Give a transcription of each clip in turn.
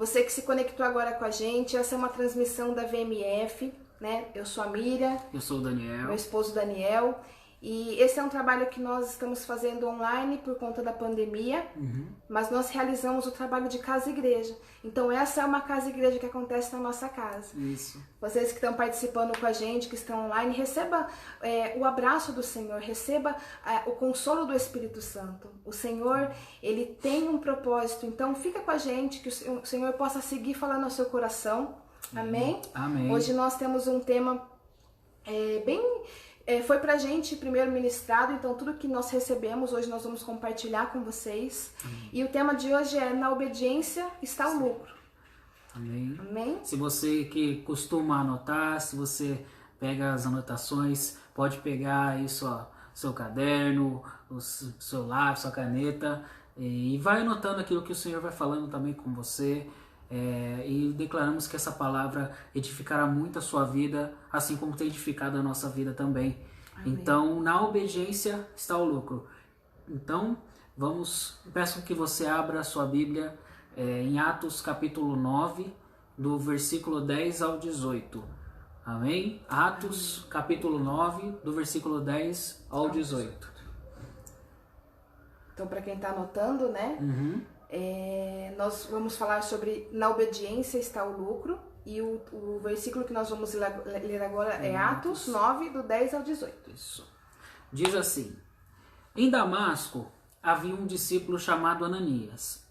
Você que se conectou agora com a gente, essa é uma transmissão da VMF, né? Eu sou a Miriam. Eu sou o Daniel. Meu esposo Daniel. E esse é um trabalho que nós estamos fazendo online por conta da pandemia, mas nós realizamos o trabalho de casa e igreja. Então essa é uma casa e igreja que acontece na nossa casa. Isso. Vocês que estão participando com a gente, que estão online, receba o abraço do Senhor, receba o consolo do Espírito Santo. O Senhor, Ele tem um propósito, então fica com a gente, que o Senhor possa seguir falando ao seu coração. Amém? Amém. Hoje nós temos um tema foi pra gente primeiro ministrado, então tudo que nós recebemos hoje nós vamos compartilhar com vocês. E o tema de hoje é: na obediência está o lucro. Amém. Amém? Se você que costuma anotar, se você pega as anotações, pode pegar aí seu caderno, o seu lápis, sua caneta, e vai anotando aquilo que o Senhor vai falando também com você. E declaramos que essa palavra edificará muito a sua vida, assim como tem edificado a nossa vida também. Amém. Então, na obediência está o lucro. Então, peço que você abra a sua Bíblia em Atos capítulo 9, do versículo 10 ao 18. Amém? Atos capítulo 9, do versículo 10 ao 18. Então, para quem está anotando, né? Nós vamos falar sobre na obediência está o lucro, e o versículo que nós vamos ler agora é Atos 9, do 10 ao 18. Isso. Diz assim: em Damasco havia um discípulo chamado Ananias.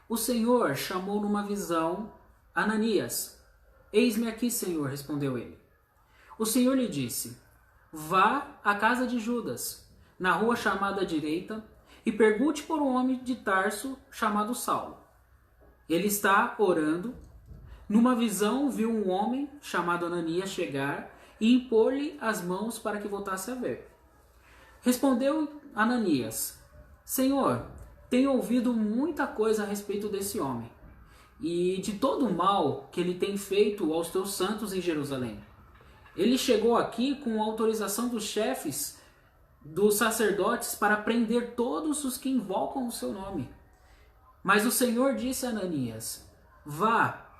O Senhor chamou numa visão: Ananias. Eis-me aqui, Senhor, respondeu ele. O Senhor lhe disse: vá à casa de Judas, na rua chamada à direita, e pergunte por um homem de Tarso chamado Saulo. Ele está orando. Numa visão viu um homem chamado Ananias chegar e impor-lhe as mãos para que voltasse a ver. Respondeu Ananias: Senhor, tenho ouvido muita coisa a respeito desse homem e de todo o mal que ele tem feito aos teus santos em Jerusalém. Ele chegou aqui com autorização dos chefes dos sacerdotes para prender todos os que invocam o seu nome. Mas o Senhor disse a Ananias: vá,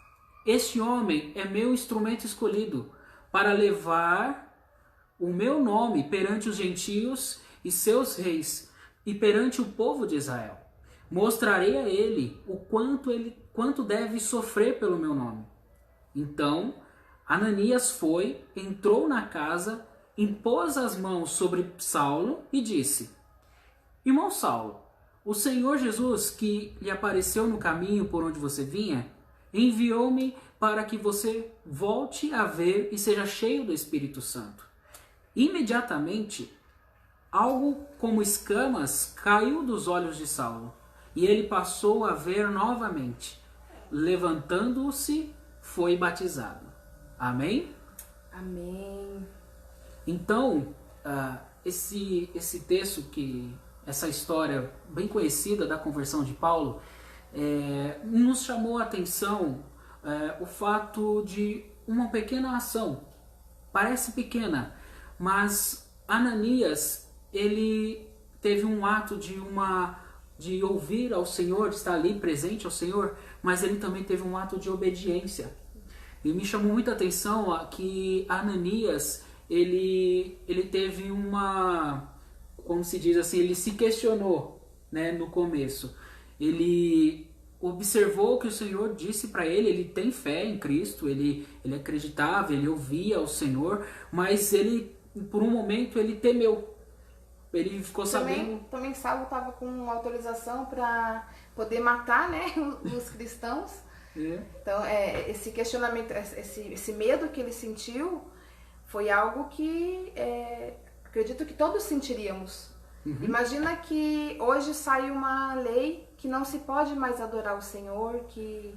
este homem é meu instrumento escolhido para levar o meu nome perante os gentios e seus reis e perante o povo de Israel. Mostrarei a ele o quanto deve sofrer pelo meu nome. Então Ananias foi, entrou na casa, impôs as mãos sobre Saulo e disse: Irmão Saulo, o Senhor Jesus, que lhe apareceu no caminho por onde você vinha, enviou-me para que você volte a ver e seja cheio do Espírito Santo. Imediatamente, algo como escamas caiu dos olhos de Saulo, e ele passou a ver novamente. Levantando-se, foi batizado. Amém? Amém. Então, esse texto, essa história bem conhecida da conversão de Paulo, nos chamou a atenção o fato de uma pequena ação. Parece pequena, mas Ananias, ele teve um ato de ouvir ao Senhor, de estar ali presente ao Senhor, mas ele também teve um ato de obediência. E me chamou muita atenção que Ananias, ele teve como se diz assim, ele se questionou, né, no começo. Ele observou o que o Senhor disse para ele, ele tem fé em Cristo, ele acreditava, ele ouvia o Senhor, mas ele, por um momento, ele temeu. Ele ficou sabendo... Também Saulo estava com autorização para poder matar, né, os cristãos. Então, esse questionamento, esse medo que ele sentiu foi algo que acredito que todos sentiríamos. Imagina que hoje sai uma lei que não se pode mais adorar o Senhor, que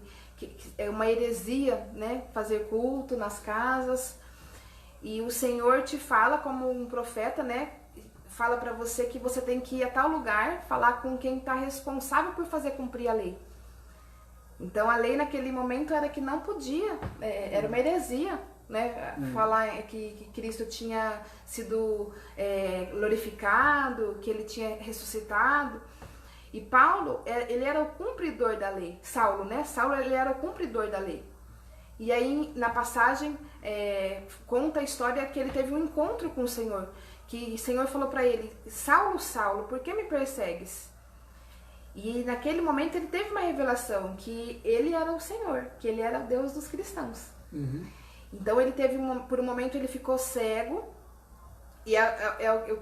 é uma heresia, né, fazer culto nas casas. E o Senhor te fala como um profeta, né, fala para você que você tem que ir a tal lugar, falar com quem está responsável por fazer cumprir a lei. Então a lei naquele momento era que não podia, era uma heresia, né? Falar que Cristo tinha sido glorificado, que ele tinha ressuscitado. E Paulo, ele era o cumpridor da lei. Saulo, né? Saulo, ele era o cumpridor da lei. E aí, na passagem, conta a história que ele teve um encontro com o Senhor. Que o Senhor falou para ele, Saulo, Saulo, por que me persegues? E naquele momento ele teve uma revelação que ele era o Senhor, que ele era o Deus dos cristãos. Uhum. Então ele teve, por um momento ele ficou cego, e é o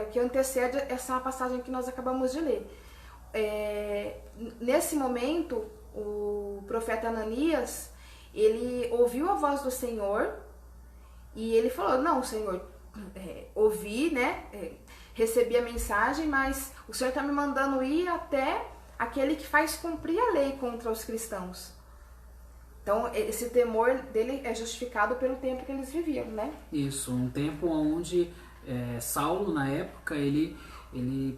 que antecede essa passagem que nós acabamos de ler. Nesse momento, o profeta Ananias, ele ouviu a voz do Senhor e ele falou, não, Senhor, ouvi, né, recebi a mensagem, mas o Senhor está me mandando ir até aquele que faz cumprir a lei contra os cristãos. Então, esse temor dele é justificado pelo tempo que eles viviam, né? Isso, um tempo onde Saulo, na época, ele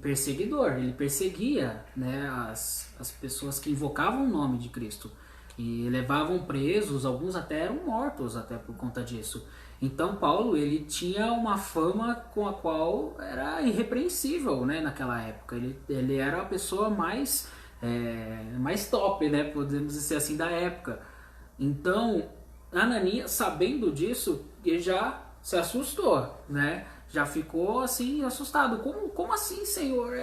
perseguidor, ele perseguia, né, as pessoas que invocavam o nome de Cristo e levavam presos, alguns até eram mortos até por conta disso. Então Paulo, ele tinha uma fama com a qual era irrepreensível, né, naquela época. Ele era a pessoa mais top, né, podemos dizer assim, da época. Então Ananias, sabendo disso, ele já se assustou, né? Já ficou assim assustado. Como assim, Senhor?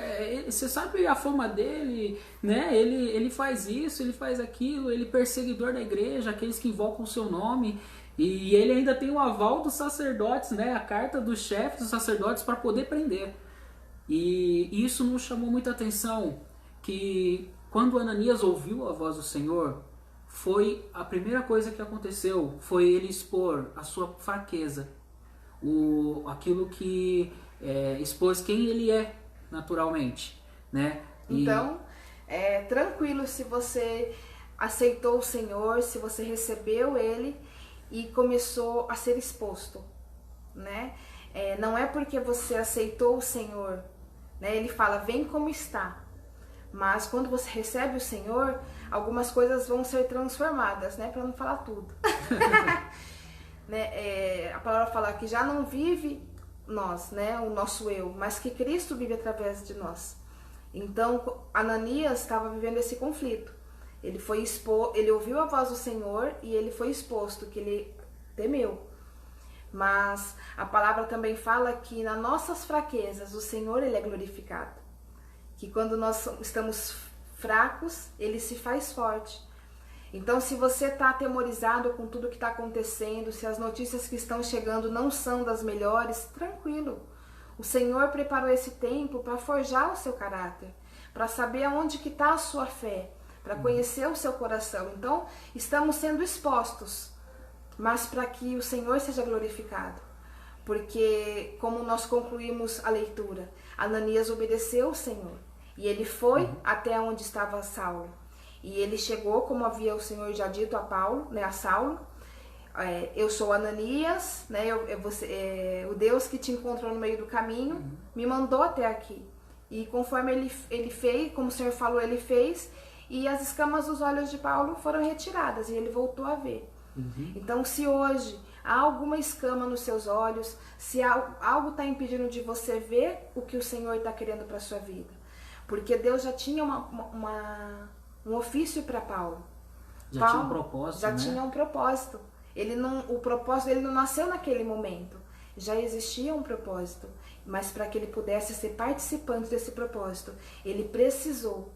Você sabe a fama dele, né? Ele faz isso, ele faz aquilo, ele é perseguidor da igreja, aqueles que invocam o seu nome. E ele ainda tem o aval dos sacerdotes, né? A carta do chefe dos sacerdotes para poder prender. E isso nos chamou muita atenção, que quando Ananias ouviu a voz do Senhor, foi a primeira coisa que aconteceu, foi ele expor a sua fraqueza. Aquilo que expôs quem ele é naturalmente, né? Então, tranquilo se você aceitou o Senhor, se você recebeu Ele e começou a ser exposto, né? Não é porque você aceitou o Senhor, né? Ele fala, vem como está. Mas quando você recebe o Senhor, algumas coisas vão ser transformadas, né? Para não falar tudo. Né? A palavra fala que já não vive nós, né, o nosso eu, mas que Cristo vive através de nós. Então Ananias estava vivendo esse conflito. Ele ouviu a voz do Senhor e ele foi exposto, que ele temeu. Mas a palavra também fala que nas nossas fraquezas o Senhor, ele é glorificado. Que quando nós estamos fracos, ele se faz forte. Então, se você está atemorizado com tudo que está acontecendo, se as notícias que estão chegando não são das melhores, tranquilo. O Senhor preparou esse tempo para forjar o seu caráter, para saber aonde que está a sua fé, para conhecer o seu coração. Então, estamos sendo expostos, mas para que o Senhor seja glorificado. Porque, como nós concluímos a leitura, Ananias obedeceu o Senhor e ele foi até onde estava Saulo. E ele chegou, como havia o Senhor já dito a Paulo, né, a Saulo, eu sou Ananias, né, o Deus que te encontrou no meio do caminho, me mandou até aqui. E conforme ele fez, como o Senhor falou, ele fez, e as escamas dos olhos de Paulo foram retiradas, e ele voltou a ver. Então, se hoje há alguma escama nos seus olhos, se algo está impedindo de você ver o que o Senhor está querendo para a sua vida, porque Deus já tinha um ofício para Paulo. Já tinha um propósito, já tinha um propósito. O propósito dele não nasceu naquele momento. Já existia um propósito. Mas para que ele pudesse ser participante desse propósito, ele precisou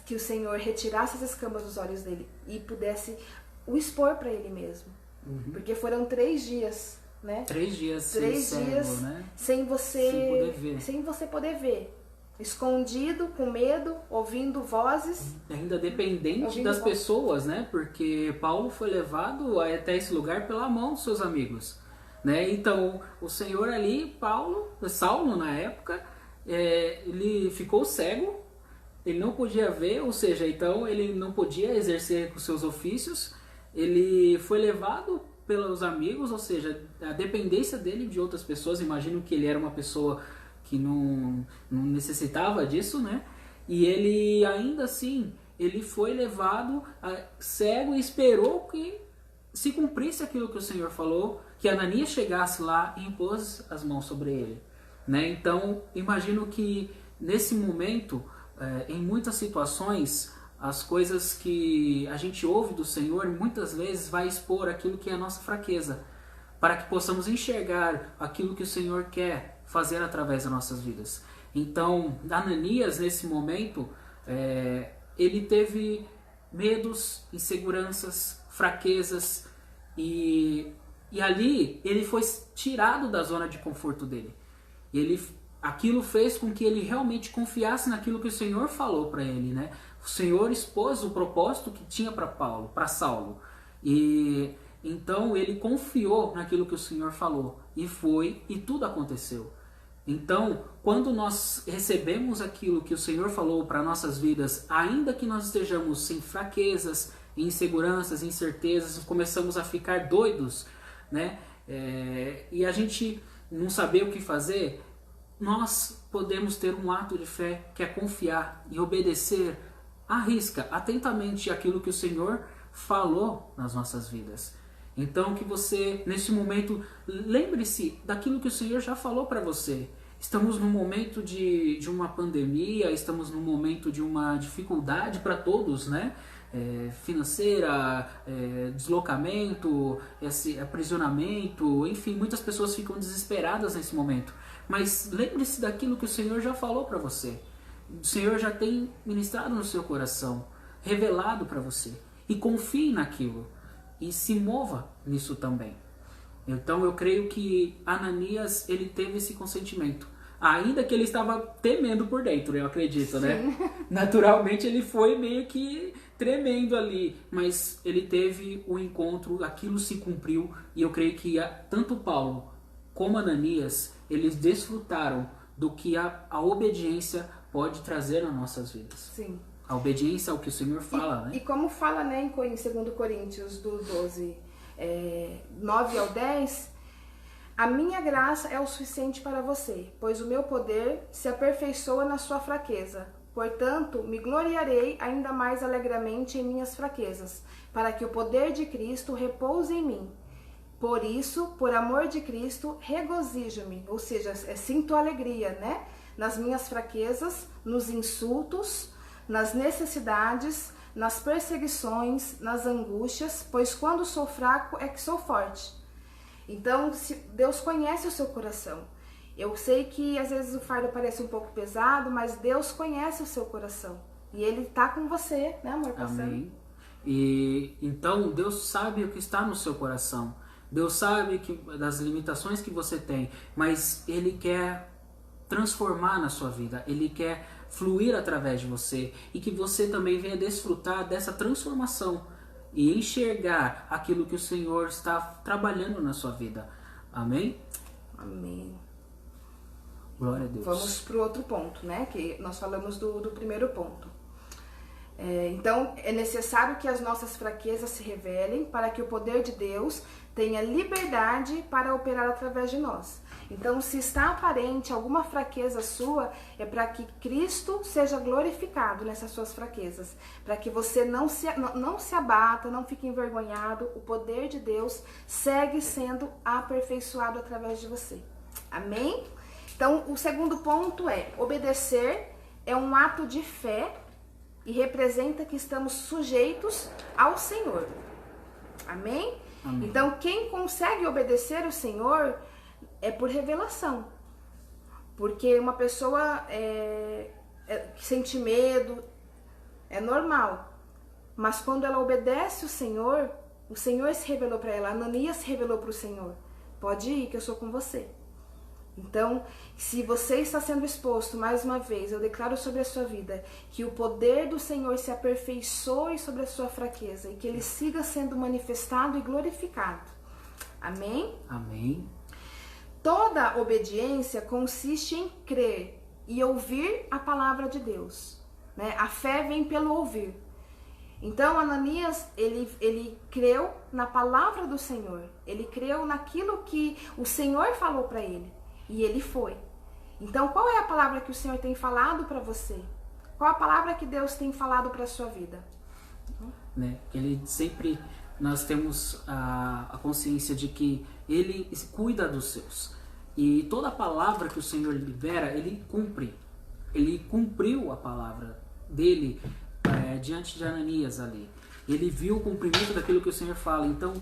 que o Senhor retirasse as escamas dos olhos dele e pudesse o expor para ele mesmo. Porque foram 3 dias, né? 3 dias, 3 dias cego, né? sem você poder ver. Escondido, com medo, ouvindo vozes. Ainda dependente das pessoas, né? Porque Paulo foi levado até esse lugar pela mão dos seus amigos, né? Então, o Senhor ali, Saulo na época, ele ficou cego, ele não podia ver, ou seja, então ele não podia exercer os seus ofícios, ele foi levado pelos amigos, ou seja, a dependência dele de outras pessoas. Imagino que ele era uma pessoa que não necessitava disso, né? E ele, ainda assim, ele foi levado cego e esperou que se cumprisse aquilo que o Senhor falou, que Ananias chegasse lá e impôs as mãos sobre ele, né? Então, imagino que nesse momento em muitas situações, as coisas que a gente ouve do Senhor, muitas vezes vai expor aquilo que é a nossa fraqueza, para que possamos enxergar aquilo que o Senhor quer fazer através das nossas vidas. Então, Ananias, nesse momento, ele teve medos, inseguranças, fraquezas, e ali ele foi tirado da zona de conforto dele. Aquilo fez com que ele realmente confiasse naquilo que o Senhor falou para ele, né? O Senhor expôs o propósito que tinha para Saulo. E então ele confiou naquilo que o Senhor falou. E foi, e tudo aconteceu. Então, quando nós recebemos aquilo que o Senhor falou para nossas vidas, ainda que nós estejamos em fraquezas, em inseguranças, incertezas, começamos a ficar doidos, né? E a gente não saber o que fazer, nós podemos ter um ato de fé que é confiar e obedecer à risca, atentamente aquilo que o Senhor falou nas nossas vidas. Então que você, nesse momento, lembre-se daquilo que o Senhor já falou para você. Estamos num momento de uma pandemia, estamos num momento de uma dificuldade para todos, né? Financeira, deslocamento, esse aprisionamento, enfim, muitas pessoas ficam desesperadas nesse momento. Mas lembre-se daquilo que o Senhor já falou para você. O Senhor já tem ministrado no seu coração, revelado para você. E confie naquilo. E se mova nisso também. Então eu creio que Ananias, ele teve esse consentimento. Ainda que ele estava temendo por dentro, eu acredito, Sim. né? Naturalmente ele foi meio que tremendo ali. Mas ele teve o encontro, aquilo se cumpriu. E eu creio que tanto Paulo como Ananias, eles desfrutaram do que a obediência pode trazer nas nossas vidas. Sim. A obediência ao que o Senhor fala, né? E como fala, né, em 2 Coríntios do 12, 9 ao 10, a minha graça é o suficiente para você, pois o meu poder se aperfeiçoa na sua fraqueza. Portanto, me gloriarei ainda mais alegremente em minhas fraquezas, para que o poder de Cristo repouse em mim. Por isso, por amor de Cristo, regozijo-me, ou seja, sinto alegria, né? Nas minhas fraquezas, nos insultos, nas necessidades, nas perseguições, nas angústias, pois quando sou fraco é que sou forte. Então, Deus conhece o seu coração. Eu sei que às vezes o fardo parece um pouco pesado, mas Deus conhece o seu coração. E Ele está com você, né, amor? Amém. E então Deus sabe o que está no seu coração. Deus sabe das limitações que você tem, mas Ele quer transformar na sua vida. Ele quer fluir através de você e que você também venha desfrutar dessa transformação e enxergar aquilo que o Senhor está trabalhando na sua vida. Amém? Amém. Glória a Deus. Vamos para o outro ponto, né? Que nós falamos do primeiro ponto. Então, é necessário que as nossas fraquezas se revelem para que o poder de Deus tenha liberdade para operar através de nós. Então, se está aparente alguma fraqueza sua, é para que Cristo seja glorificado nessas suas fraquezas. Para que você não se abata, não fique envergonhado. O poder de Deus segue sendo aperfeiçoado através de você. Amém? Então, o segundo ponto é: obedecer é um ato de fé e representa que estamos sujeitos ao Senhor. Amém? Amém. Então, quem consegue obedecer o Senhor é por revelação. Porque uma pessoa que sente medo é normal. Mas quando ela obedece o Senhor se revelou para ela. Ananias se revelou para o Senhor: pode ir que eu sou com você. Então, se você está sendo exposto, mais uma vez, eu declaro sobre a sua vida que o poder do Senhor se aperfeiçoe sobre a sua fraqueza e que ele siga sendo manifestado e glorificado. Amém? Amém. Toda obediência consiste em crer e ouvir a palavra de Deus, né? A fé vem pelo ouvir. Então, Ananias, ele creu na palavra do Senhor. Ele creu naquilo que o Senhor falou para ele. E ele foi. Então, qual é a palavra que o Senhor tem falado para você? Qual a palavra que Deus tem falado para a sua vida? Né? Ele sempre, nós temos a consciência de que Ele cuida dos seus. E toda palavra que o Senhor libera, Ele cumpre. ele cumpriu a palavra dele diante de Ananias ali. Ele viu o cumprimento daquilo que o Senhor fala. Então,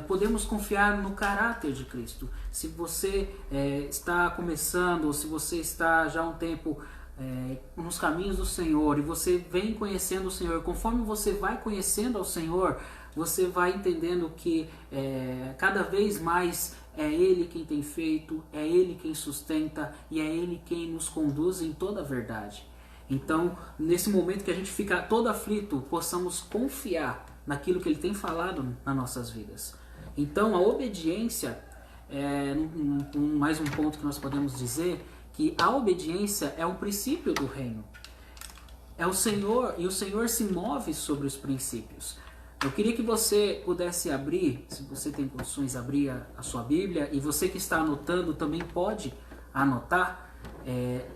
podemos confiar no caráter de Cristo. Se você está começando, ou se você está já há um tempo nos caminhos do Senhor, e você vem conhecendo o Senhor, conforme você vai conhecendo ao Senhor, você vai entendendo que cada vez mais é Ele quem tem feito, é Ele quem sustenta e é Ele quem nos conduz em toda a verdade. Então, nesse momento que a gente fica todo aflito, possamos confiar naquilo que Ele tem falado nas nossas vidas. Então, a obediência, mais um ponto que nós podemos dizer, que a obediência é um princípio do reino. É o Senhor, e o Senhor se move sobre os princípios. Eu queria que você pudesse abrir, se você tem condições, abrir a sua Bíblia, e você que está anotando também pode anotar.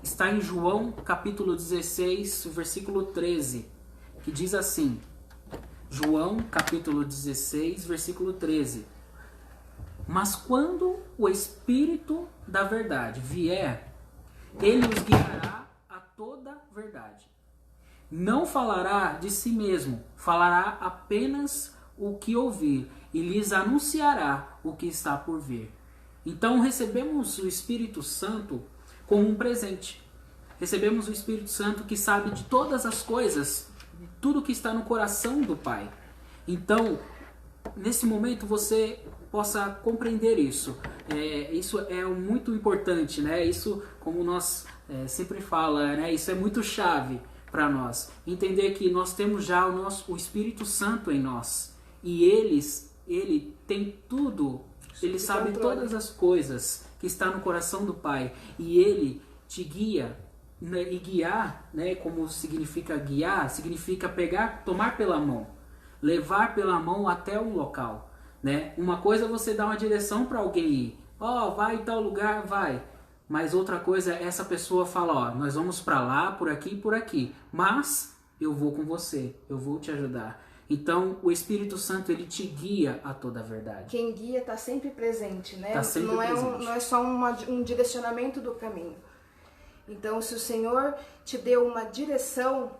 Está em João capítulo 16, versículo 13, que diz assim, João capítulo 16, versículo 13: Mas quando o Espírito da verdade vier, ele os guiará a toda verdade. Não falará de si mesmo, falará apenas o que ouvir e lhes anunciará o que está por vir. Então recebemos o Espírito Santo como um presente. Recebemos o Espírito Santo que sabe de todas as coisas, tudo que está no coração do Pai. Então, nesse momento você possa compreender isso. Isso é muito importante, né? Isso, como nós sempre fala, né? Isso é muito chave para nós. Entender que nós temos já o Espírito Santo em nós. E ele tem tudo, ele sabe todas as coisas que está no coração do Pai. E ele te guia, né? E guiar, né? Como significa guiar, significa pegar, tomar pela mão, levar pela mão até um local, né? Uma coisa é você dar uma direção para alguém ir. Vai em tal lugar, vai. Mas outra coisa é essa pessoa fala, nós vamos para lá, por aqui e por aqui. Mas eu vou com você, eu vou te ajudar. Então o Espírito Santo, ele te guia a toda a verdade. Quem guia está sempre presente, né? Tá sempre presente. Não é só um direcionamento do caminho. Então, se o Senhor te deu uma direção,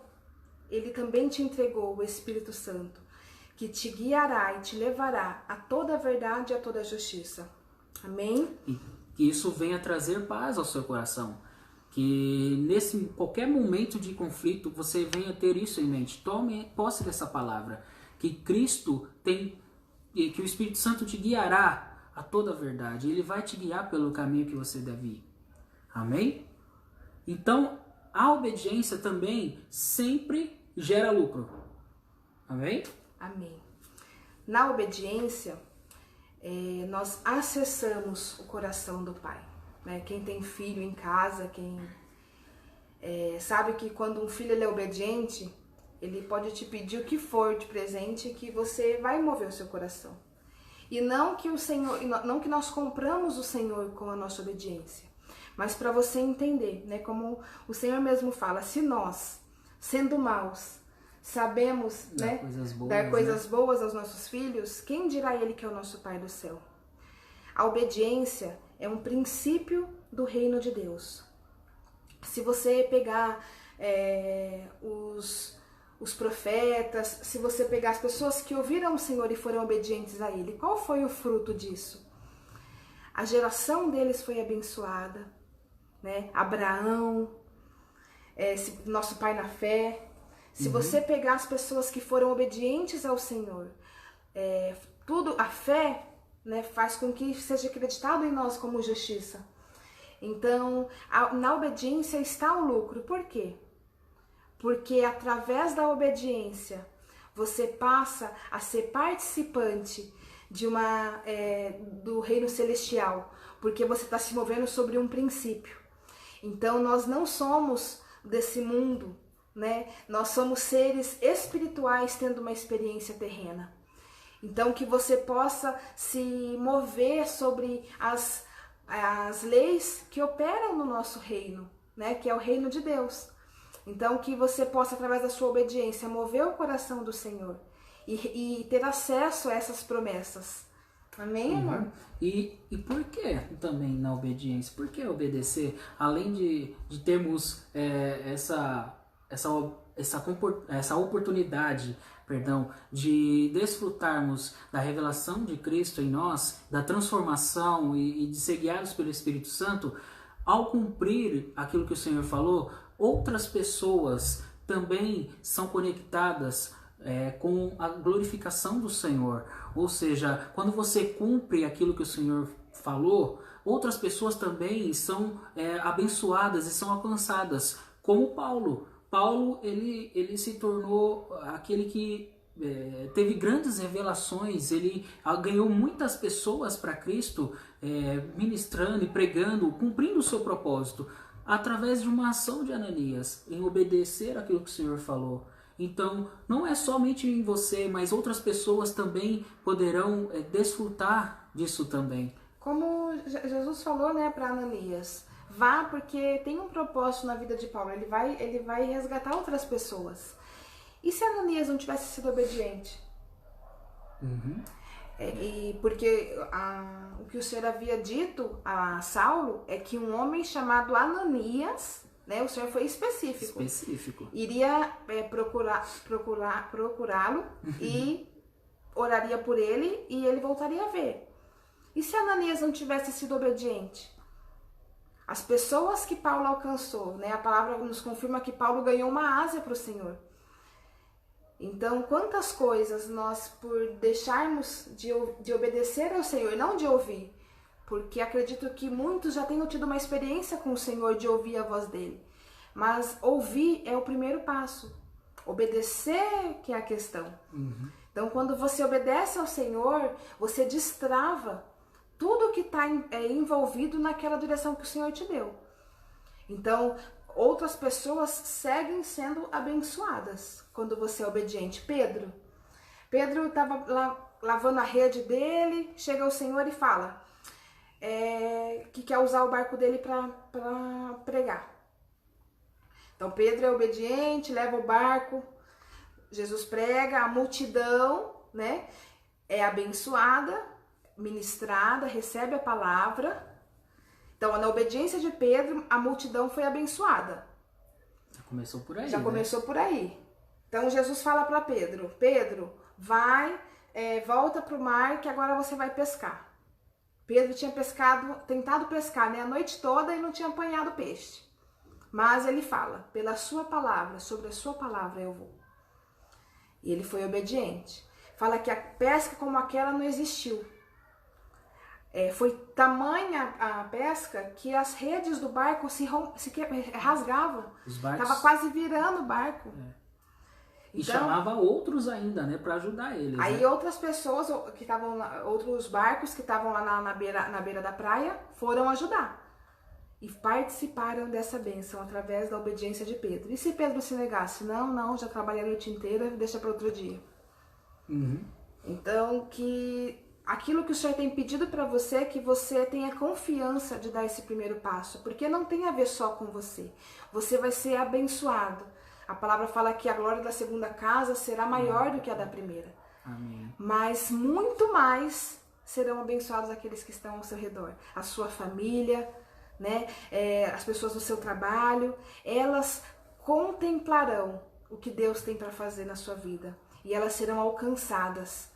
Ele também te entregou o Espírito Santo, que te guiará e te levará a toda a verdade e a toda a justiça. Amém? E que isso venha trazer paz ao seu coração. Que qualquer momento de conflito você venha ter isso em mente. Tome posse dessa palavra. Que Cristo que o Espírito Santo te guiará a toda a verdade. Ele vai te guiar pelo caminho que você deve ir. Amém? Então, a obediência também sempre gera lucro. Amém? Amém. Na obediência, nós acessamos o coração do Pai. Né? Quem tem filho em casa, quem sabe que quando um filho ele é obediente, ele pode te pedir o que for de presente, que você vai mover o seu coração. E não que nós compramos o Senhor com a nossa obediência, mas para você entender, né? Como o Senhor mesmo fala, se nós, sendo maus, sabemos dar coisas boas aos nossos filhos, quem dirá Ele que é o nosso Pai do céu? A obediência é um princípio do reino de Deus. Se você pegar os profetas, se você pegar as pessoas que ouviram o Senhor e foram obedientes a Ele, qual foi o fruto disso? A geração deles foi abençoada, né? Abraão, nosso pai na fé. Se você pegar as pessoas que foram obedientes ao Senhor, a fé, né, faz com que seja acreditado em nós como justiça. Então, na obediência está o lucro. Por quê? Porque através da obediência, você passa a ser participante do reino celestial, porque você está se movendo sobre um princípio. Então, nós não somos desse mundo, né? Nós somos seres espirituais tendo uma experiência terrena. Então, que você possa se mover sobre as leis que operam no nosso reino, né? Que é o reino de Deus. Então, que você possa, através da sua obediência, mover o coração do Senhor e ter acesso a essas promessas, Amém, amor? E por que também na obediência? Por que obedecer? Além de termos essa oportunidade, de desfrutarmos da revelação de Cristo em nós, da transformação e de ser guiados pelo Espírito Santo, ao cumprir aquilo que o Senhor falou, outras pessoas também são conectadas com a glorificação do Senhor. Ou seja, quando você cumpre aquilo que o Senhor falou, outras pessoas também são abençoadas e são alcançadas, como Paulo. Paulo, ele se tornou aquele que teve grandes revelações, ele ganhou muitas pessoas para Cristo, ministrando e pregando, cumprindo o seu propósito, através de uma ação de Ananias, em obedecer aquilo que o Senhor falou. Então, não é somente em você, mas outras pessoas também poderão desfrutar disso também. Como Jesus falou, né, para Ananias, vá porque tem um propósito na vida de Paulo, ele vai resgatar outras pessoas. E se Ananias não tivesse sido obediente? Porque o que o Senhor havia dito a Saulo é que um homem chamado Ananias, né, o Senhor foi específico. Iria procurá-lo e oraria por ele e ele voltaria a ver. E se Ananias não tivesse sido obediente? As pessoas que Paulo alcançou, né, a palavra nos confirma que Paulo ganhou uma asa para o Senhor. Então, quantas coisas nós, por deixarmos de obedecer ao Senhor, não de ouvir, porque acredito que muitos já tenham tido uma experiência com o Senhor de ouvir a voz dele. Mas ouvir é o primeiro passo. Obedecer que é a questão. Então, quando você obedece ao Senhor, você destrava tudo que está envolvido naquela direção que o Senhor te deu. Então, outras pessoas seguem sendo abençoadas quando você é obediente. Pedro estava lá lavando a rede dele, chega o Senhor e fala que quer usar o barco dele para pregar. Então Pedro é obediente, leva o barco, Jesus prega, a multidão, né, é abençoada, ministrada, recebe a palavra. Então, na obediência de Pedro, a multidão foi abençoada. Já começou por aí. Começou por aí. Então, Jesus fala para Pedro, Pedro, vai, volta para o mar que agora você vai pescar. Pedro tinha tentado pescar, né, a noite toda e não tinha apanhado peixe. Mas ele fala, pela sua palavra, sobre a sua palavra eu vou. E ele foi obediente. Fala que a pesca como aquela não existiu. Foi tamanha a pesca que as redes do barco se rasgavam. Estava quase virando o barco. E então, chamava outros ainda, né, para ajudar eles. Aí outras pessoas que estavam lá, outros barcos que estavam lá na beira da praia foram ajudar. E participaram dessa bênção através da obediência de Pedro. E se Pedro se negasse? Não, já trabalhei a noite inteira, deixa para outro dia. Então, que aquilo que o Senhor tem pedido para você é que você tenha confiança de dar esse primeiro passo, porque não tem a ver só com você. Você vai ser abençoado. A palavra fala que a glória da segunda casa será maior do que a da primeira. Amém. Mas muito mais serão abençoados aqueles que estão ao seu redor. A sua família, né? As pessoas do seu trabalho, elas contemplarão o que Deus tem para fazer na sua vida. E elas serão alcançadas.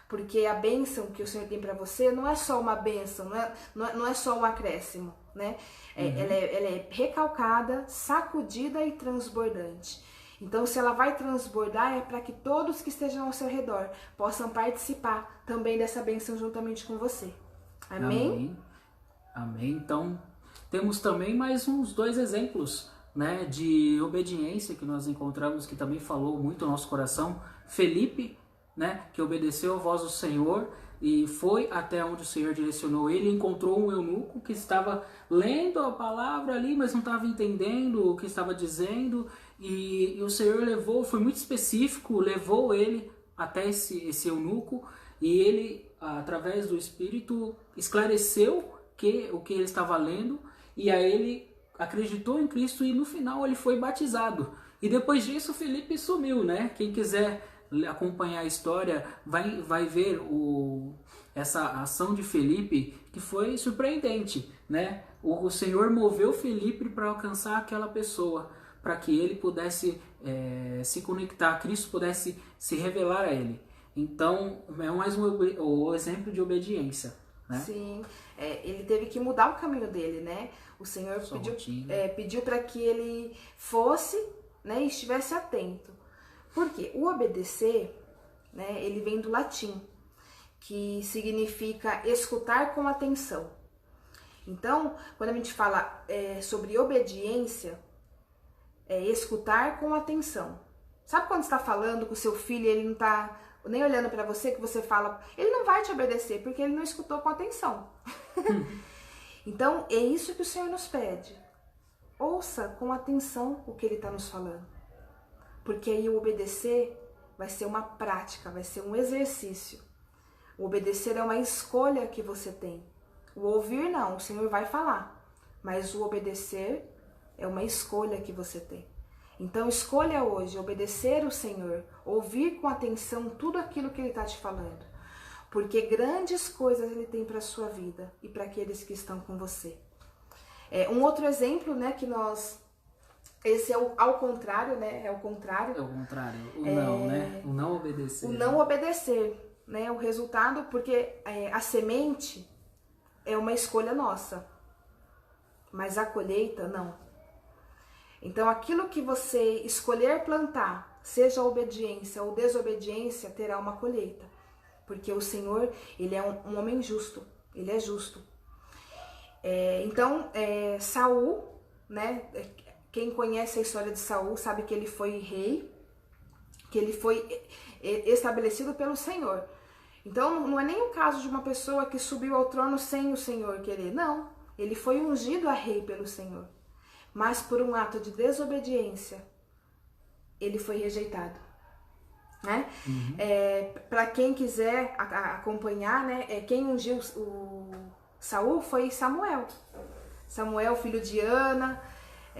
Porque a bênção que o Senhor tem para você não é só uma bênção, não é só um acréscimo, né? Ela é recalcada, sacudida e transbordante. Então, se ela vai transbordar, é para que todos que estejam ao seu redor possam participar também dessa bênção juntamente com você. Amém? Amém. Então, temos também mais uns 2 exemplos, né, de obediência que nós encontramos, que também falou muito ao nosso coração. Felipe, né, que obedeceu a voz do Senhor e foi até onde o Senhor direcionou ele, encontrou um eunuco que estava lendo a palavra ali, mas não estava entendendo o que estava dizendo, e o Senhor foi muito específico, levou ele até esse eunuco, e ele, através do Espírito, esclareceu o que ele estava lendo, e aí ele acreditou em Cristo e no final ele foi batizado. E depois disso Felipe sumiu, né? Quem quiser acompanhar a história vai ver essa ação de Felipe que foi surpreendente, né? O Senhor moveu Felipe para alcançar aquela pessoa, para que ele pudesse se conectar, Cristo pudesse se revelar a ele. Então, é mais um exemplo de obediência, né? Sim, ele teve que mudar o caminho dele, né? O Senhor pediu para que ele fosse, né, e estivesse atento. Por quê? O obedecer, né, ele vem do latim, que significa escutar com atenção. Então, quando a gente fala sobre obediência, é escutar com atenção. Sabe quando você está falando com o seu filho e ele não está nem olhando para você, que você fala, ele não vai te obedecer porque ele não escutou com atenção. Então, é isso que o Senhor nos pede. Ouça com atenção o que ele está nos falando. Porque aí o obedecer vai ser uma prática, vai ser um exercício. O obedecer é uma escolha que você tem. O ouvir não, o Senhor vai falar. Mas o obedecer é uma escolha que você tem. Então escolha hoje obedecer o Senhor, ouvir com atenção tudo aquilo que Ele está te falando. Porque grandes coisas Ele tem para a sua vida e para aqueles que estão com você. Um outro exemplo, né, que nós... Esse é ao contrário, né? É o contrário. É o contrário. O não, né? O não obedecer. O não obedecer, né? O resultado, porque a semente é uma escolha nossa. Mas a colheita, não. Então, aquilo que você escolher plantar, seja obediência ou desobediência, terá uma colheita. Porque o Senhor, Ele é um homem justo. Ele é justo. Então, Saul, né? Quem conhece a história de Saul sabe que ele foi rei, que ele foi estabelecido pelo Senhor. Então, não é nem o caso de uma pessoa que subiu ao trono sem o Senhor querer. Não, ele foi ungido a rei pelo Senhor. Mas por um ato de desobediência, ele foi rejeitado. Né? Para quem quiser acompanhar, né, quem ungiu o Saul foi Samuel. Samuel, filho de Ana.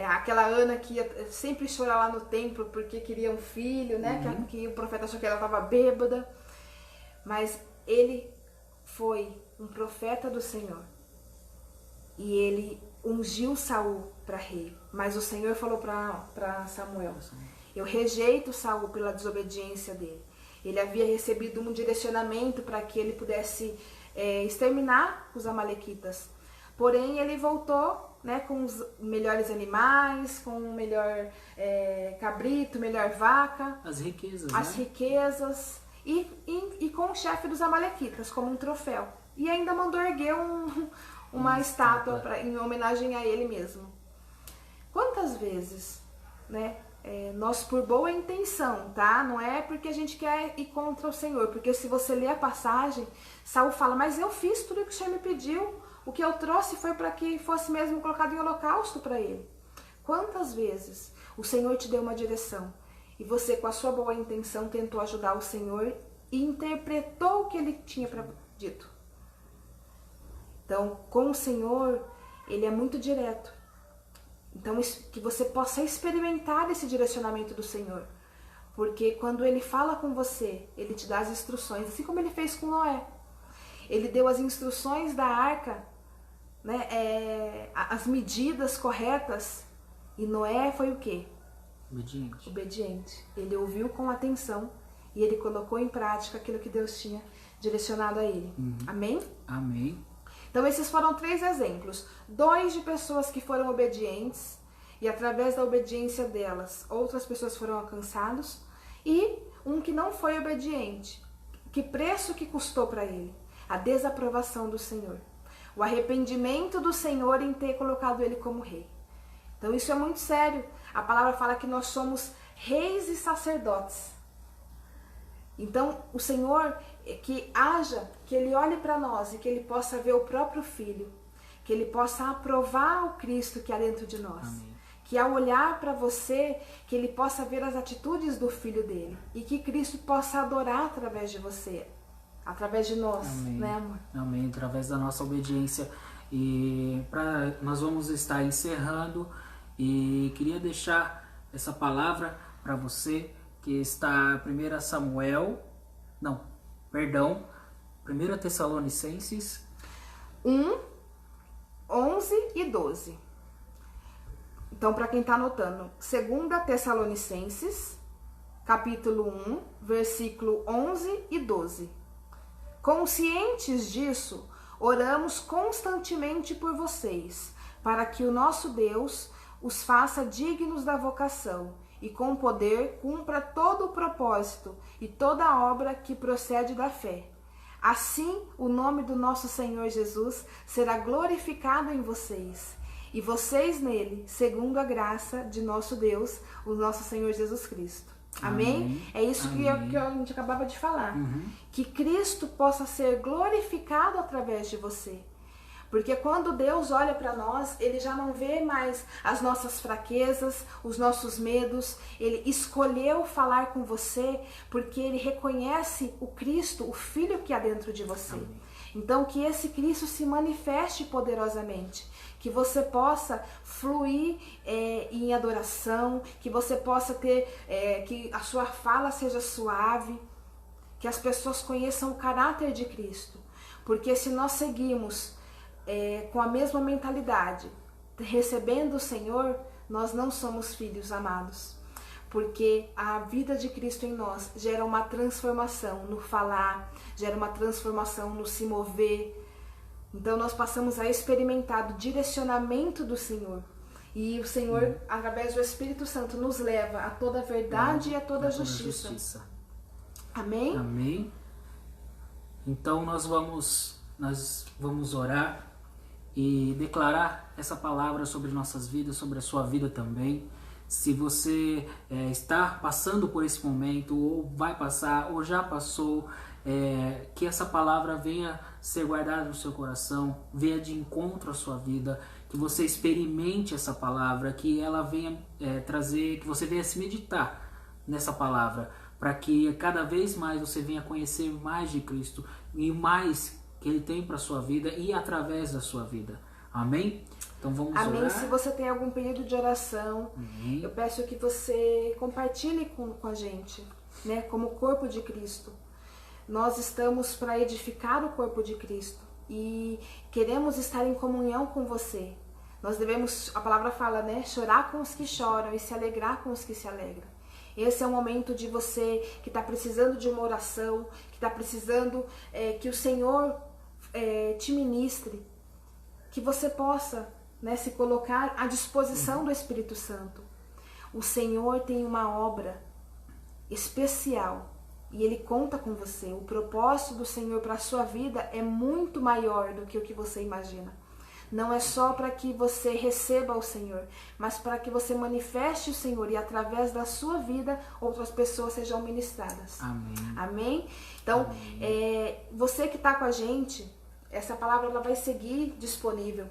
Aquela Ana que ia sempre chorar lá no templo porque queria um filho, né? Que o profeta achou que ela estava bêbada. Mas ele foi um profeta do Senhor. E ele ungiu Saul para rei. Mas o Senhor falou para Samuel: eu rejeito Saul pela desobediência dele. Ele havia recebido um direcionamento para que ele pudesse exterminar os amalequitas. Porém, ele voltou, né, com os melhores animais, com o melhor cabrito, melhor vaca. As riquezas, as riquezas. E com o chefe dos amalequitas, como um troféu. E ainda mandou erguer uma estátua em homenagem a ele mesmo. Quantas vezes, né, nós, por boa intenção, tá? Não é porque a gente quer ir contra o Senhor. Porque se você ler a passagem, Saul fala, mas eu fiz tudo o que o Senhor me pediu. O que eu trouxe foi para que fosse mesmo colocado em holocausto para ele. Quantas vezes o Senhor te deu uma direção e você, com a sua boa intenção, tentou ajudar o Senhor e interpretou o que ele tinha dito? Então, com o Senhor, ele é muito direto. Então, que você possa experimentar esse direcionamento do Senhor. Porque quando ele fala com você, ele te dá as instruções, assim como ele fez com Noé. Ele deu as instruções da arca, né, as medidas corretas, e Noé foi o quê? Obediente. Ele ouviu com atenção e ele colocou em prática aquilo que Deus tinha direcionado a ele. Amém? Amém. Então esses foram 3 exemplos. 2 de pessoas que foram obedientes e através da obediência delas outras pessoas foram alcançadas, e um que não foi obediente. Que preço que custou para ele? A desaprovação do Senhor. O arrependimento do Senhor em ter colocado ele como rei. Então isso é muito sério. A palavra fala que nós somos reis e sacerdotes. Então o Senhor que haja, que Ele olhe para nós e que Ele possa ver o próprio Filho. Que Ele possa aprovar o Cristo que há dentro de nós. Amém. Que ao olhar para você, que Ele possa ver as atitudes do Filho dele. E que Cristo possa adorar através de você. Através de nós, amém, né, amor? Amém, através da nossa obediência. E nós vamos estar encerrando, e queria deixar essa palavra para você, que está 1 1 Tessalonicenses 1, 11 e 12. Então, para quem está anotando, 2 Tessalonicenses, capítulo 1, versículo 11 e 12. Conscientes disso, oramos constantemente por vocês, para que o nosso Deus os faça dignos da vocação e com poder cumpra todo o propósito e toda a obra que procede da fé. Assim, o nome do nosso Senhor Jesus será glorificado em vocês, e vocês nele, segundo a graça de nosso Deus, o nosso Senhor Jesus Cristo. Amém? É isso que a gente acabava de falar. Que Cristo possa ser glorificado através de você. Porque quando Deus olha para nós, Ele já não vê mais as nossas fraquezas, os nossos medos. Ele escolheu falar com você porque Ele reconhece o Cristo, o Filho que há dentro de você. Amém. Então, que esse Cristo se manifeste poderosamente. Que você possa fluir em adoração, que você possa ter, que a sua fala seja suave, que as pessoas conheçam o caráter de Cristo. Porque se nós seguimos com a mesma mentalidade, recebendo o Senhor, nós não somos filhos amados. Porque a vida de Cristo em nós gera uma transformação no falar, gera uma transformação no se mover. Então nós passamos a experimentar o direcionamento do Senhor. E o Senhor, através do Espírito Santo, nos leva a toda a verdade e a toda a justiça. Amém? Amém. Então nós vamos orar e declarar essa palavra sobre nossas vidas, sobre a sua vida também. Se você está passando por esse momento, ou vai passar, ou já passou, que essa palavra venha ser guardada no seu coração, venha de encontro à sua vida, que você experimente essa palavra, que ela venha trazer, que você venha se meditar nessa palavra, para que cada vez mais você venha conhecer mais de Cristo e mais que Ele tem para a sua vida e através da sua vida. Amém? Então vamos Amém. orar. Se você tem algum pedido de oração, eu peço que você compartilhe com a gente, né? Como corpo de Cristo. Nós estamos para edificar o corpo de Cristo e queremos estar em comunhão com você. Nós devemos, a palavra fala, né? Chorar com os que choram e se alegrar com os que se alegram. Esse é o momento de você que está precisando de uma oração, que está precisando que o Senhor te ministre, que você possa, né, se colocar à disposição do Espírito Santo. O Senhor tem uma obra especial e Ele conta com você. O propósito do Senhor para a sua vida é muito maior do que o que você imagina. Não é só para que você receba o Senhor, mas para que você manifeste o Senhor e através da sua vida outras pessoas sejam ministradas. Amém. Amém? Então, você que está com a gente, essa palavra ela vai seguir disponível.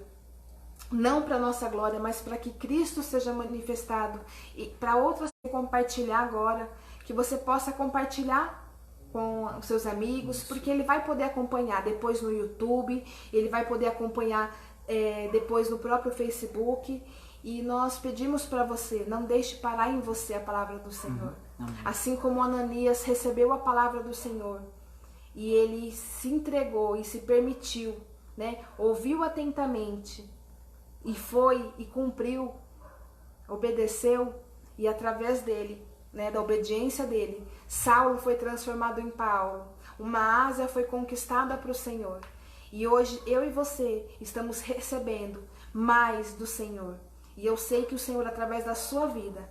Não para nossa glória, mas para que Cristo seja manifestado. E para outras compartilhar agora, que você possa compartilhar com os seus amigos, porque ele vai poder acompanhar depois no YouTube, ele vai poder acompanhar depois no próprio Facebook. E nós pedimos para você, não deixe parar em você a palavra do Senhor. Assim como Ananias recebeu a palavra do Senhor e ele se entregou e se permitiu, né? Ouviu atentamente e foi e cumpriu, obedeceu, e através dele, né, da obediência dele, Saulo foi transformado em Paulo, uma Ásia foi conquistada para o Senhor. E hoje eu e você estamos recebendo mais do Senhor. E eu sei que o Senhor, através da sua vida,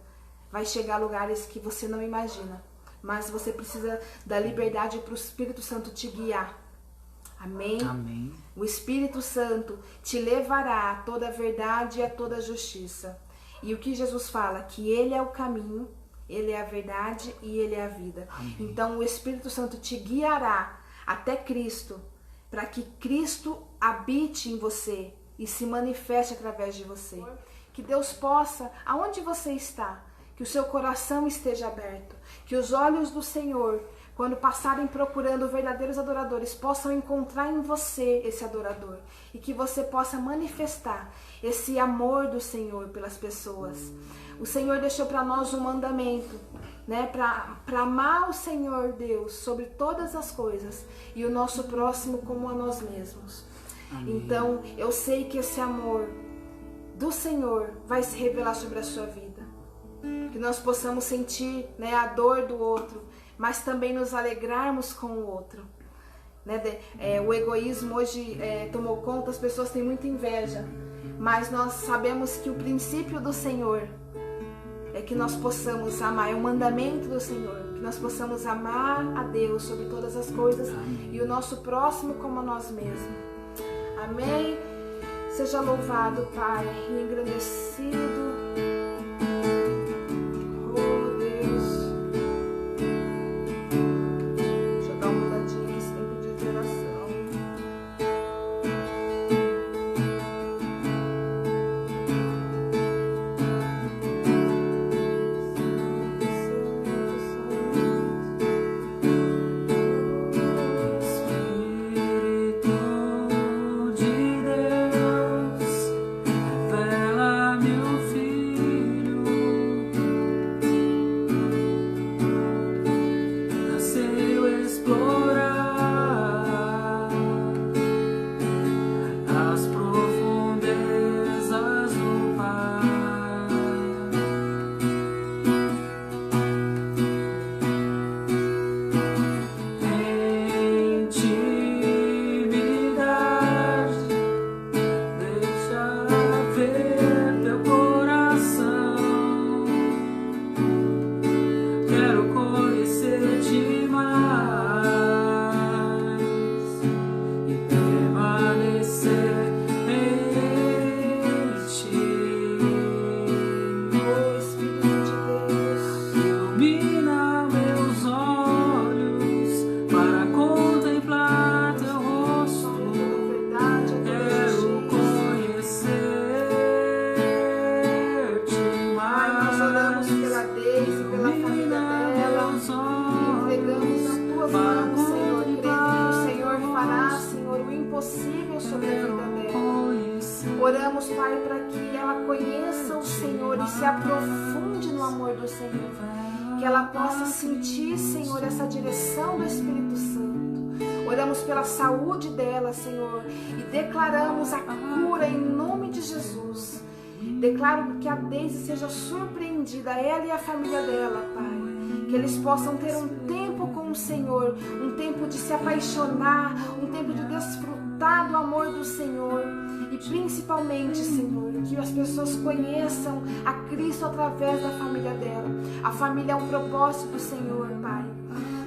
vai chegar a lugares que você não imagina. Mas você precisa da liberdade para o Espírito Santo te guiar. Amém? Amém. O Espírito Santo te levará a toda a verdade e a toda a justiça. E o que Jesus fala? Que Ele é o caminho, Ele é a verdade e Ele é a vida. Amém. Então o Espírito Santo te guiará até Cristo, para que Cristo habite em você e se manifeste através de você. Que Deus possa, aonde você está, que o seu coração esteja aberto, que os olhos do Senhor, quando passarem procurando verdadeiros adoradores, possam encontrar em você esse adorador e que você possa manifestar esse amor do Senhor pelas pessoas. O Senhor deixou para nós um mandamento, né, para amar o Senhor Deus sobre todas as coisas e o nosso próximo como a nós mesmos. Amém. Então, eu sei que esse amor do Senhor vai se revelar sobre a sua vida. Que nós possamos sentir, né, a dor do outro, mas também nos alegrarmos com o outro. Né? O egoísmo hoje tomou conta, as pessoas têm muita inveja, mas nós sabemos que o princípio do Senhor é que nós possamos amar, é o mandamento do Senhor, que nós possamos amar a Deus sobre todas as coisas. Amém. E o nosso próximo como a nós mesmos. Amém? Seja louvado, Pai, e engrandecido. Oramos, Pai, para que ela conheça o Senhor e se aprofunde no amor do Senhor. Que ela possa sentir, Senhor, essa direção do Espírito Santo. Oramos pela saúde dela, Senhor, e declaramos a cura em nome de Jesus. Declaro que a Deise seja surpreendida, ela e a família dela, Pai. Que eles possam ter um tempo com o Senhor, um tempo de se apaixonar, um tempo de desfrutar do amor do Senhor. E principalmente, Senhor, que as pessoas conheçam a Cristo através da família dela. A família é um propósito do Senhor, Pai.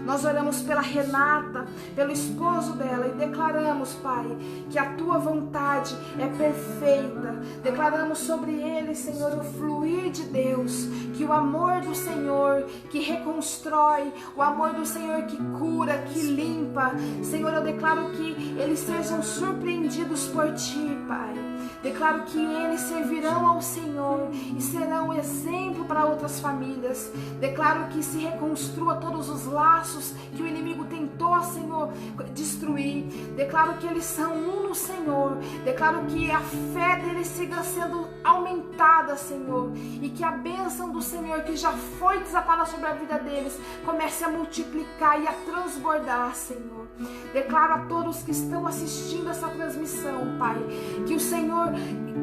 Nós oramos pela Renata, pelo esposo dela e declaramos, Pai, que a Tua vontade é perfeita. Declaramos sobre ele, Senhor, o fluir de Deus, que o amor do Senhor que reconstrói, o amor do Senhor que cura, que limpa. Senhor, eu declaro que eles sejam surpreendidos por Ti, Pai. Declaro que eles servirão ao Senhor e serão exemplo para outras famílias. Declaro que se reconstrua todos os laços que o inimigo tentou, Senhor, destruir. Declaro que eles são um no Senhor. Declaro que a fé deles siga sendo aumentada, Senhor, e que a bênção do Senhor que já foi desatada sobre a vida deles comece a multiplicar e a transbordar, Senhor. Declaro a todos que estão assistindo essa transmissão, Pai, que o Senhor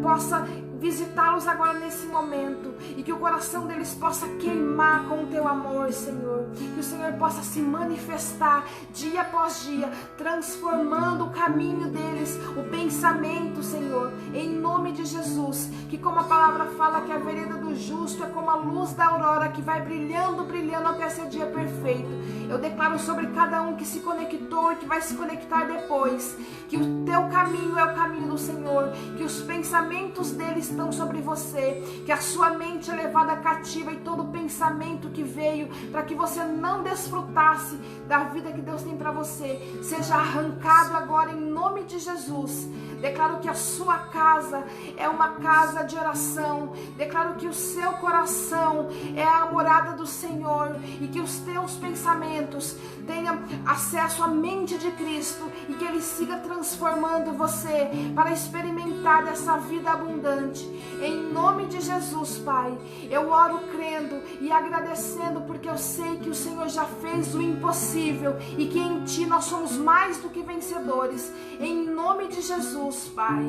possa visitá-los agora nesse momento e que o coração deles possa queimar com o Teu amor, Senhor. Que o Senhor possa se manifestar dia após dia, transformando o caminho deles, o pensamento, Senhor, em nome de Jesus. Que como a palavra fala que a vereda do justo é como a luz da aurora que vai brilhando, brilhando até ser dia perfeito. Eu declaro sobre cada um que se conectou e que vai se conectar depois, que o Teu caminho é o caminho do Senhor, que os pensamentos deles estão sobre você, que a sua mente é levada cativa e todo pensamento que veio para que você não desfrutasse da vida que Deus tem para você, seja arrancado agora em nome de Jesus. Declaro que a sua casa é uma casa de oração. Declaro que o seu coração é a morada do Senhor e que os teus pensamentos tenham acesso à mente de Cristo e que Ele siga transformando você para experimentar essa vida abundante. Em nome de Jesus, Pai, eu oro crendo e agradecendo porque eu sei que o Senhor já fez o impossível e que em Ti nós somos mais do que vencedores. Em nome de Jesus, Pai.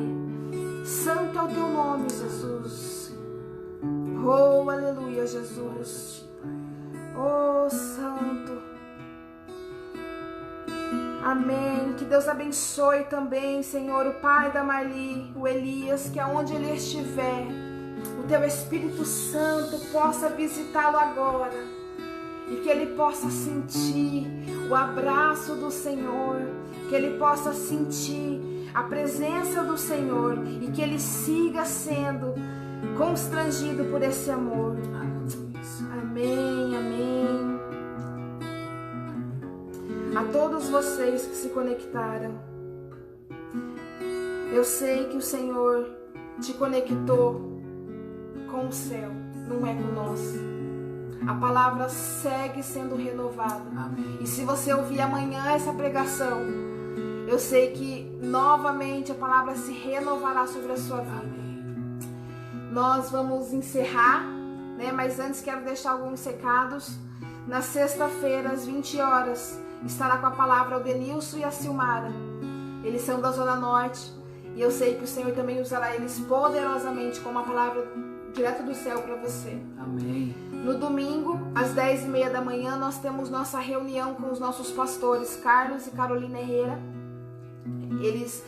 Santo é o Teu nome, Jesus. Oh, aleluia, Jesus. Oh, Santo. Amém. Que Deus abençoe também, Senhor, o pai da Marli, o Elias, que aonde ele estiver, o Teu Espírito Santo possa visitá-lo agora e que ele possa sentir o abraço do Senhor, que ele possa sentir a presença do Senhor e que ele siga sendo constrangido por esse amor. Amém, amém. A todos vocês que se conectaram, eu sei que o Senhor te conectou com o céu, não é com nós. A palavra segue sendo renovada. Amém. E se você ouvir amanhã essa pregação, eu sei que novamente a palavra se renovará sobre a sua vida. Amém. Nós vamos encerrar, né? Mas antes quero deixar alguns recados. Na sexta-feira, às 20 horas, estará com a palavra o Denilson e a Silmara. Eles são da Zona Norte e eu sei que o Senhor também usará eles poderosamente com uma palavra direto do céu para você. Amém. No domingo, às 10h30 da manhã, nós temos nossa reunião com os nossos pastores Carlos e Carolina Herrera. Eles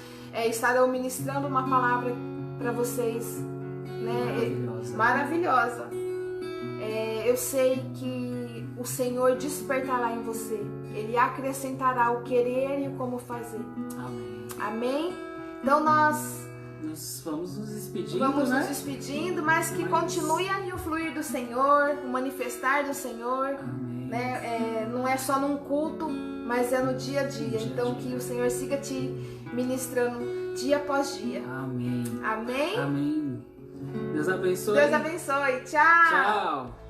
estarão ministrando uma palavra para vocês, né? Maravilhosa. Eu sei que o Senhor despertará em você. Ele acrescentará o querer e o como fazer. Amém. Amém? Então nós vamos nos despedindo, nos despedindo, mas que continue aí o fluir do Senhor, o manifestar do Senhor. Amém. Né? Não é só num culto, mas é no dia a dia. Então que o Senhor siga te ministrando dia após dia. Amém. Amém? Amém. Deus abençoe. Deus abençoe. Tchau. Tchau.